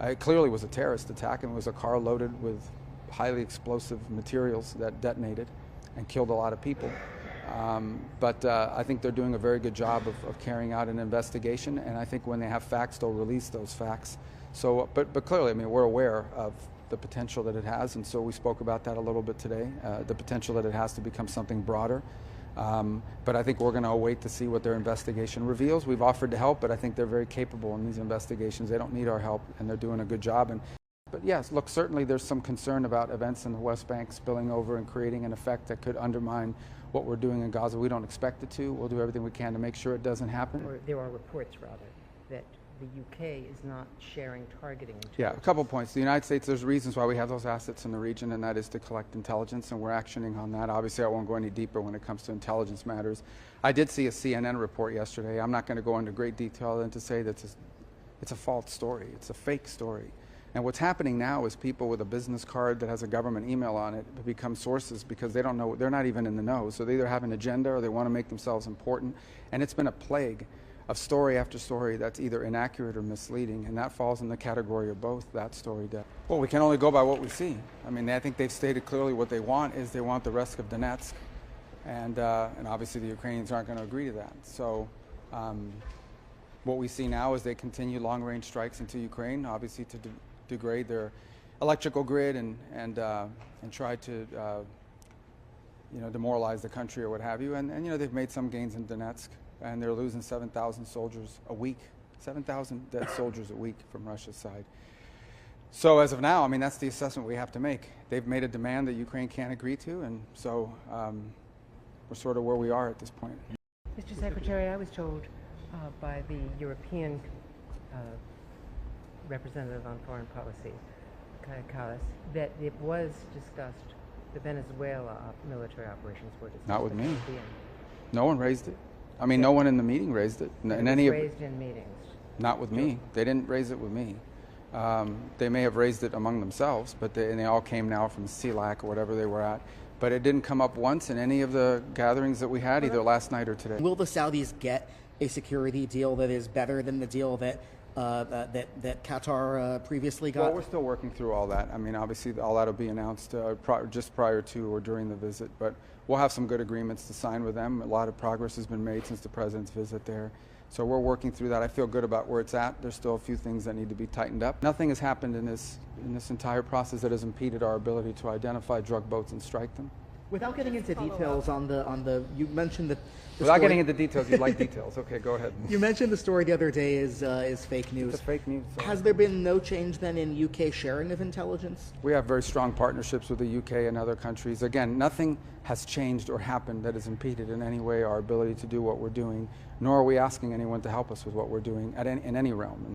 It clearly was a terrorist attack, and it was a car loaded with highly explosive materials that detonated and killed a lot of people. But I think they're doing a very good job of carrying out an investigation, and I think when they have facts, they'll release those facts. So, but clearly, I mean, we're aware of the potential that it has, and so we spoke about that a little bit today, the potential that it has to become something broader. But I think we're going to await to see what their investigation reveals. We've offered to help, but I think they're very capable in these investigations. They don't need our help, and they're doing a good job. But yes, look, certainly there's some concern about events in the West Bank spilling over and creating an effect that could undermine what we're doing in Gaza. We don't expect it to. We'll do everything we can to make sure it doesn't happen. Or there are reports, rather, that the UK is not sharing targeting intelligence. Yeah, a couple points. The United States, there's reasons why we have those assets in the region, and that is to collect intelligence, and we're actioning on that. Obviously, I won't go any deeper when it comes to intelligence matters. I did see a CNN report yesterday. I'm not going to go into great detail and to say that it's a false story. It's a fake story. And what's happening now is people with a business card that has a government email on it become sources because they don't know, they're not even in the know. So they either have an agenda or they want to make themselves important. And it's been a plague of story after story that's either inaccurate or misleading, and that falls in the category of both, that story does. Well, we can only go by what we see. I mean, I think they've stated clearly what they want is they want the rest of Donetsk, and obviously the Ukrainians aren't going to agree to that. So what we see now is they continue long-range strikes into Ukraine, obviously to degrade their electrical grid and try to demoralize the country or what have you. And they've made some gains in Donetsk, and they're losing 7,000 soldiers a week, 7,000 dead soldiers a week from Russia's side. So as of now, I mean, that's the assessment we have to make. They've made a demand that Ukraine can't agree to, and so we're sort of where we are at this point. Mr. Secretary, I was told by the European representative on foreign policy, Kaya Kallas, that it was discussed, the Venezuela military operations were discussed. Not with me. No one raised it. I mean, no one in the meeting raised it. It was raised in meetings. Not with me. They didn't raise it with me. They may have raised it among themselves, but they all came now from CELAC or whatever they were at. But it didn't come up once in any of the gatherings that we had, either last night or today. Will the Saudis get a security deal that is better than the deal that Qatar previously got? Well, we're still working through all that. I mean, obviously, all that will be announced just prior to or during the visit. But we'll have some good agreements to sign with them. A lot of progress has been made since the president's visit there. So we're working through that. I feel good about where it's at. There's still a few things that need to be tightened up. Nothing has happened in this entire process that has impeded our ability to identify drug boats and strike them. Without getting into details on the you mentioned that. Without getting into details, you'd like details. Okay, go ahead. You mentioned the story the other day is fake news. It's fake news. Has there been no change then in UK sharing of intelligence? We have very strong partnerships with the UK and other countries. Again, nothing has changed or happened that has impeded in any way our ability to do what we're doing, nor are we asking anyone to help us with what we're doing in any realm.